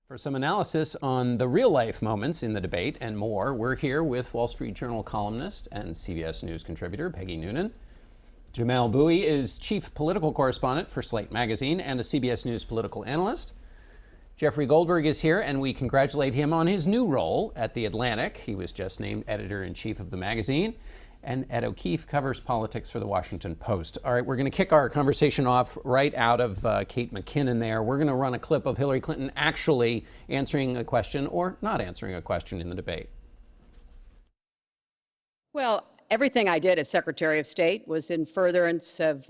For some analysis on the real-life moments in the debate and more, we're here with Wall Street Journal columnist and CBS News contributor Peggy Noonan. Jamelle Bouie is chief political correspondent for Slate magazine and a CBS News political analyst. Jeffrey Goldberg is here, and we congratulate him on his new role at The Atlantic. He was just named editor-in-chief of the magazine. And Ed O'Keefe covers politics for The Washington Post. All right, we're going to kick our conversation off right out of Kate McKinnon there. We're going to run a clip of Hillary Clinton actually answering a question or not answering a question in the debate. Well, everything I did as Secretary of State was in furtherance of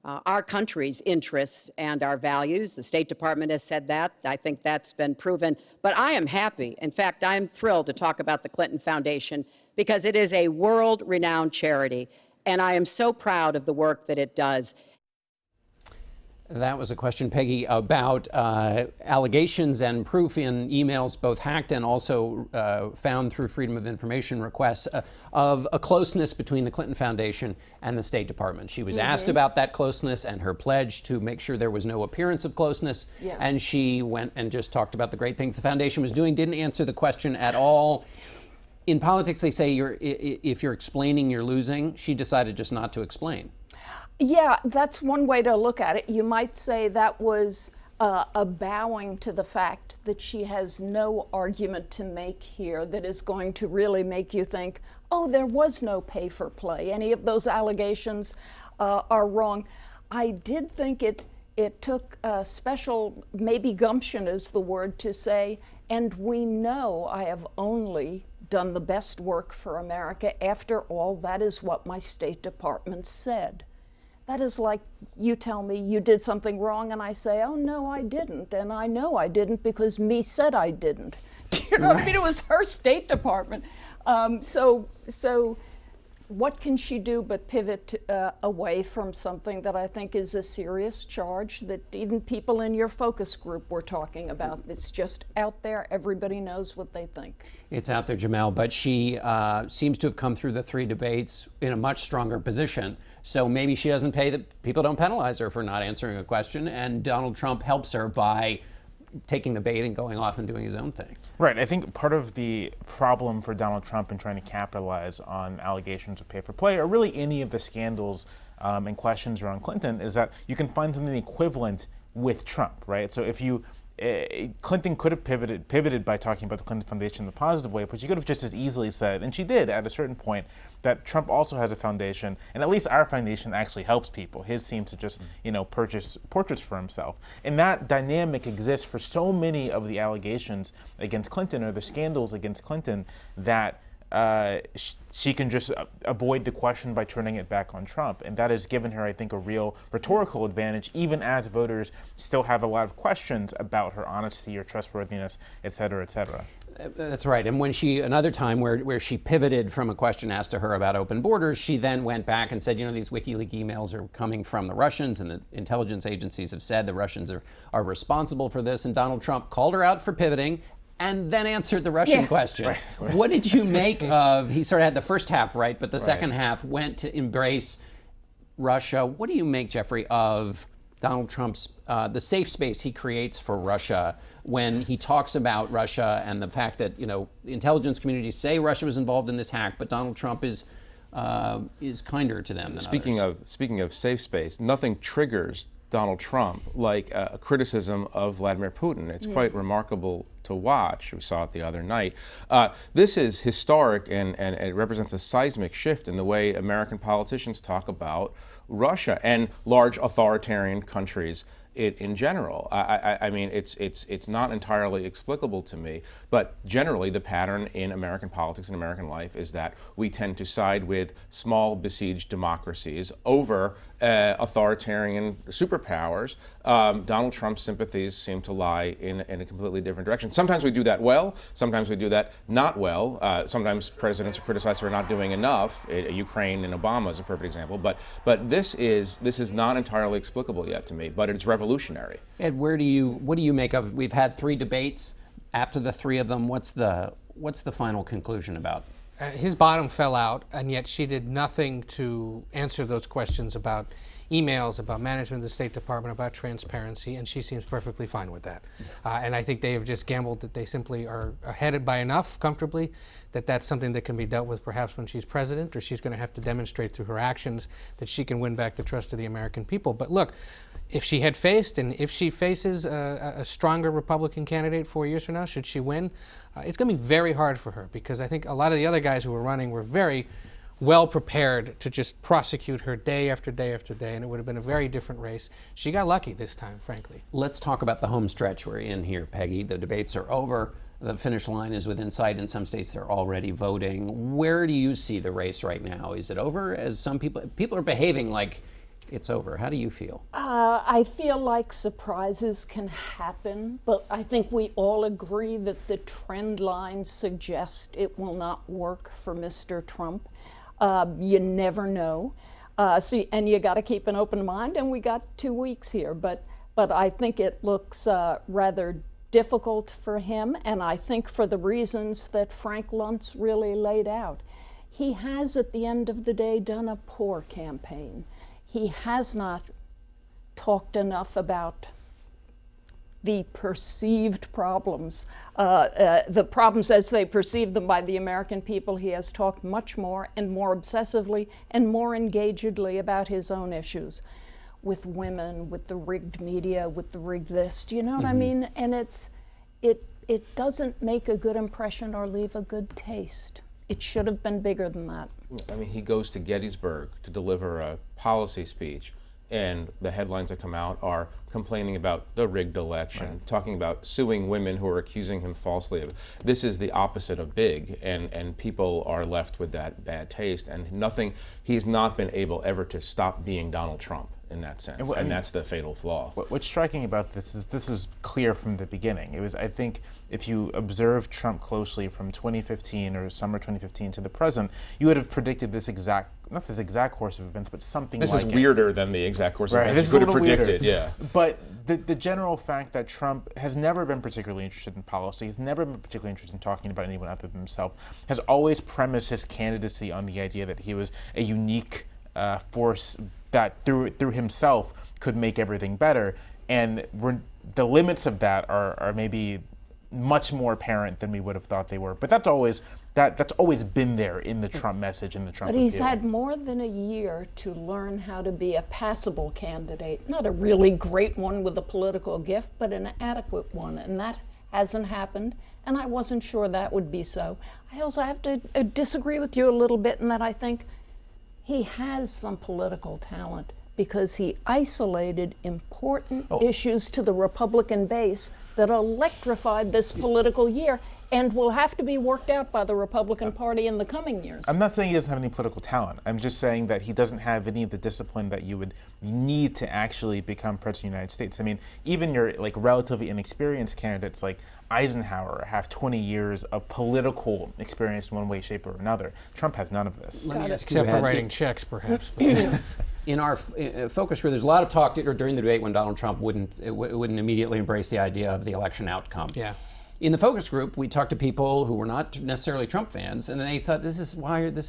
our country's interests and our values. The State Department has said that. I think that's been proven. But I am happy. In fact, I'm thrilled to talk about the Clinton Foundation because it is a world-renowned charity, and I am so proud of the work that it does. That was a question, Peggy, about allegations and proof in emails, both hacked and also found through Freedom of Information requests, of a closeness between the Clinton Foundation and the State Department. She was asked about that closeness and her pledge to make sure there was no appearance of closeness, and she went and just talked about the great things the foundation was doing, didn't answer the question at all. In politics, they say if you're explaining, you're losing. She decided just not to explain. Yeah, that's one way to look at it. You might say that was a bowing to the fact that she has no argument to make here that is going to really make you think, oh, there was no pay for play. Any of those allegations are wrong. I did think it took special, maybe gumption is the word to say, and we know I have only done the best work for America. After all, that is what my State Department said. That is like you tell me you did something wrong and I say, oh, no, I didn't. And I know I didn't because me said I didn't. Do you know what I mean? It was her State Department. So what can she do but pivot away from something that I think is a serious charge that even people in your focus group were talking about? It's just out there. Everybody knows what they think. It's out there, Jamelle, but she seems to have come through the three debates in a much stronger position. So maybe she doesn't pay people don't penalize her for not answering a question, and Donald Trump helps her by taking the bait and going off and doing his own thing. Right. I think part of the problem for Donald Trump in trying to capitalize on allegations of pay for play, or really any of the scandals and questions around Clinton, is that you can find something equivalent with Trump, right? So if you Clinton could have pivoted by talking about the Clinton Foundation in the positive way, but she could have just as easily said, and she did at a certain point, that Trump also has a foundation, and at least our foundation actually helps people. His seems to just, purchase portraits for himself. And that dynamic exists for so many of the allegations against Clinton or the scandals against Clinton that she can just avoid the question by turning it back on Trump. And that has given her, I think, a real rhetorical advantage, even as voters still have a lot of questions about her honesty or trustworthiness, et cetera, et cetera. That's right. And when another time where she pivoted from a question asked to her about open borders, she then went back and said, these WikiLeaks emails are coming from the Russians, and the intelligence agencies have said the Russians are responsible for this. And Donald Trump called her out for pivoting and then answered the Russian question. Right. What did you make of, he sort of had the first half right, but the second half went to embrace Russia. What do you make, Jeffrey, of Donald Trump's, the safe space he creates for Russia when he talks about Russia and the fact that, intelligence communities say Russia was involved in this hack, but Donald Trump is kinder to them than others. Speaking of safe space, nothing triggers Donald Trump like a criticism of Vladimir Putin. It's quite remarkable to watch. We saw it the other night. This is historic, and it represents a seismic shift in the way American politicians talk about Russia and large authoritarian countries in general. I mean, it's not entirely explicable to me, but generally the pattern in American politics and American life is that we tend to side with small besieged democracies over authoritarian superpowers. Donald Trump's sympathies seem to lie in a completely different direction. Sometimes we do that well, sometimes we do that not well. Sometimes presidents are criticized for not doing enough. Ukraine and Obama is a perfect example, but this is not entirely explicable yet to me, but it's revolutionary. Ed, what do you make of? We've had three debates. After the three of them, what's the final conclusion about? His bottom fell out, and yet she did nothing to answer those questions about emails about management of the State Department, about transparency, and she seems perfectly fine with that. And I think they have just gambled that they simply are headed by enough comfortably that that's something that can be dealt with perhaps when she's president, or she's going to have to demonstrate through her actions that she can win back the trust of the American people. But look, if she had faced, and if she faces a stronger Republican candidate 4 years from now, should she win, it's going to be very hard for her, because I think a lot of the other guys who were running were very well prepared to just prosecute her day after day after day, and it would have been a very different race. She got lucky this time, frankly. Let's talk about the home stretch we're in here, Peggy. The debates are over. The finish line is within sight. In some states, they're already voting. Where do you see the race right now? Is it over? As some people are behaving like it's over. How do you feel? I feel like surprises can happen, but I think we all agree that the trend lines suggest it will not work for Mr. Trump. You never know. And you got to keep an open mind, and we got 2 weeks here, but I think it looks rather difficult for him, and I think for the reasons that Frank Luntz really laid out. He has, at the end of the day, done a poor campaign. He has not talked enough about the perceived problems, the problems as they perceive them by the American people. He has talked much more and more obsessively and more engagedly about his own issues, with women, with the rigged media, with the rigged this. Do you know what I mean? And it doesn't make a good impression or leave a good taste. It should have been bigger than that. I mean, he goes to Gettysburg to deliver a policy speech, and the headlines that come out are complaining about the rigged election, talking about suing women who are accusing him falsely of it. This is the opposite of big, and people are left with that bad taste, and he's not been able ever to stop being Donald Trump in that sense, and that's the fatal flaw. What's striking about this is clear from the beginning. It was, I think, if you observe Trump closely from 2015 or summer 2015 to the present, you would have predicted not this exact course of events, but something like it. This is weirder than the exact course of events This you could is a have little predicted, weirder. yeah. But the general fact that Trump has never been particularly interested in policy, has never been particularly interested in talking about anyone other than himself, has always premised his candidacy on the idea that he was a unique force that through himself could make everything better. And the limits of that are maybe much more apparent than we would have thought they were. But that's always been there in the Trump message and the Trump But he's appeal. had more than a year to learn how to be a passable candidate, not a really great one with a political gift, but an adequate one, and that hasn't happened, and I wasn't sure that would be so. I also have to disagree with you a little bit in that I think he has some political talent because he isolated important issues to the Republican base that electrified this political year and will have to be worked out by the Republican Party in the coming years. I'm not saying he doesn't have any political talent. I'm just saying that he doesn't have any of the discipline that you would need to actually become president of the United States. I mean, even your relatively inexperienced candidates like Eisenhower have 20 years of political experience in one way, shape, or another. Trump has none of this. Except for writing checks, perhaps. In our focus group, there's a lot of talk during the debate when Donald Trump wouldn't immediately embrace the idea of the election outcome. Yeah. In the focus group, we talked to people who were not necessarily Trump fans, and they thought this is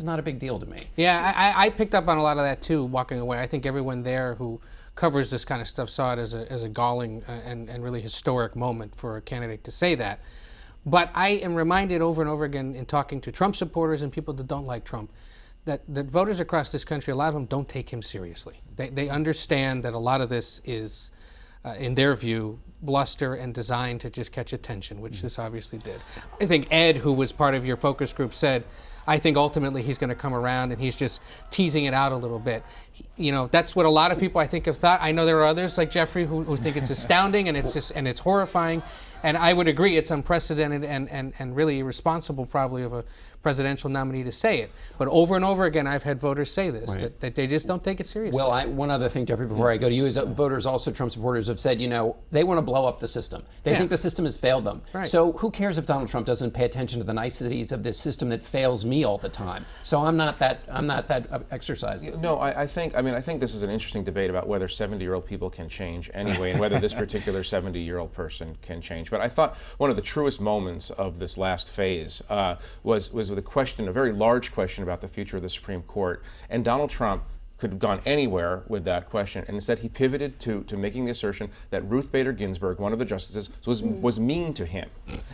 not a big deal to me. Yeah, I picked up on a lot of that too, walking away. I think everyone there who covers this kind of stuff saw it as a galling and really historic moment for a candidate to say that. But I am reminded over and over again in talking to Trump supporters and people that don't like Trump, that voters across this country, a lot of them don't take him seriously. They understand that a lot of this is, in their view, bluster and designed to just catch attention, which this obviously did. I think Ed, who was part of your focus group, said, I think ultimately he's going to come around and he's just teasing it out a little bit. That's what a lot of people I think have thought. I know there are others like Jeffrey who think it's astounding and it's horrifying. And I would agree it's unprecedented and really irresponsible probably of a presidential nominee to say it. But over and over again, I've had voters say this, that they just don't take it seriously. Well, one other thing, Jeffrey, before I go to you, is that voters, also Trump supporters, have said, they want to blow up the system. They think the system has failed them. Right. So who cares if Donald Trump doesn't pay attention to the niceties of this system that fails me all the time? So I'm not that exercised. No, I think this is an interesting debate about whether 70-year-old people can change anyway, and whether this particular 70-year-old person can change. But I thought one of the truest moments of this last phase was with a very large question about the future of the Supreme Court, and Donald Trump could have gone anywhere with that question, and instead he pivoted to making the assertion that Ruth Bader Ginsburg, one of the justices, was mean to him.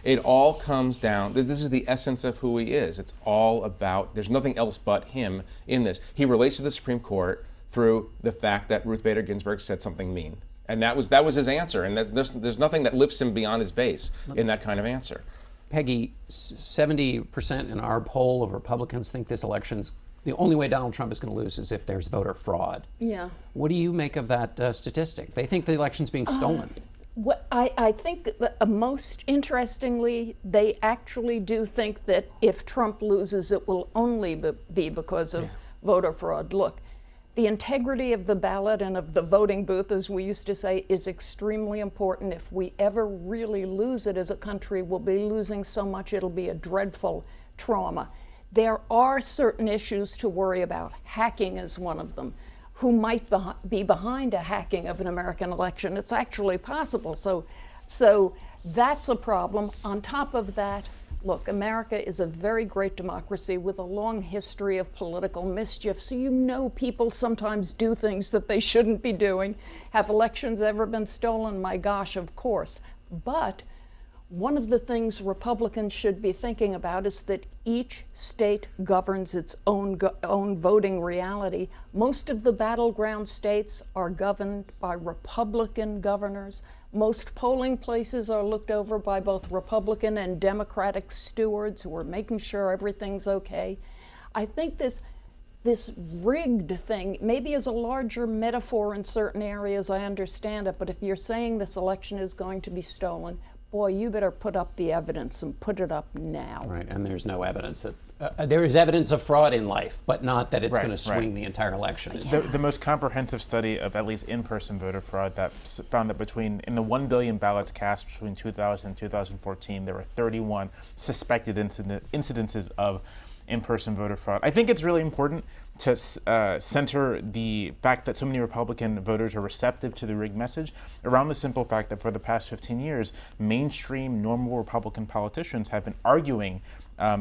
It all comes down, this is the essence of who he is. It's all about, there's nothing else but him in this. He relates to the Supreme Court through the fact that Ruth Bader Ginsburg said something mean. And that was his answer, and there's nothing that lifts him beyond his base in that kind of answer. Peggy, 70% in our poll of Republicans think this election's the only way Donald Trump is going to lose is if there's voter fraud. Yeah. What do you make of that statistic? They think the election's being stolen. I think that, most interestingly, they actually do think that if Trump loses, it will only be because of voter fraud. Look, the integrity of the ballot and of the voting booth, as we used to say, is extremely important. If we ever really lose it as a country, we'll be losing so much it'll be a dreadful trauma. There are certain issues to worry about. Hacking is one of them. Who might be behind a hacking of an American election? It's actually possible. So that's a problem. On top of that, look, America is a very great democracy with a long history of political mischief. So you know people sometimes do things that they shouldn't be doing. Have elections ever been stolen? My gosh, of course. But one of the things Republicans should be thinking about is that each state governs its own voting reality. Most of the battleground states are governed by Republican governors. Most polling places are looked over by both Republican and Democratic stewards who are making sure everything's okay. I think this rigged thing maybe is a larger metaphor in certain areas, I understand it, but if you're saying this election is going to be stolen, boy, you better put up the evidence and put it up now. Right, and there's no evidence that there is evidence of fraud in life, but not that it's going to swing the entire election. The most comprehensive study of at least in-person voter fraud that found that in the 1 billion ballots cast between 2000 and 2014, there were 31 suspected incidences of in-person voter fraud. I think it's really important to center the fact that so many Republican voters are receptive to the rigged message around the simple fact that for the past 15 years, mainstream, normal Republican politicians have been arguing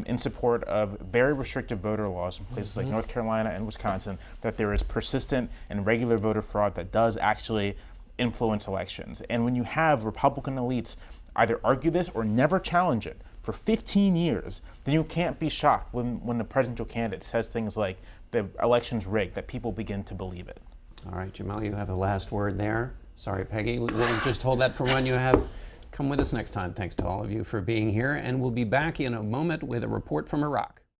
in support of very restrictive voter laws in places like North Carolina and Wisconsin, that there is persistent and regular voter fraud that does actually influence elections. And when you have Republican elites either argue this or never challenge it for 15 years, then you can't be shocked when the presidential candidate says things like the election's rigged, that people begin to believe it. All right, Jamelle, you have the last word there. Sorry, Peggy, we'll just hold that for when you have. Come with us next time. Thanks to all of you for being here, and we'll be back in a moment with a report from Iraq.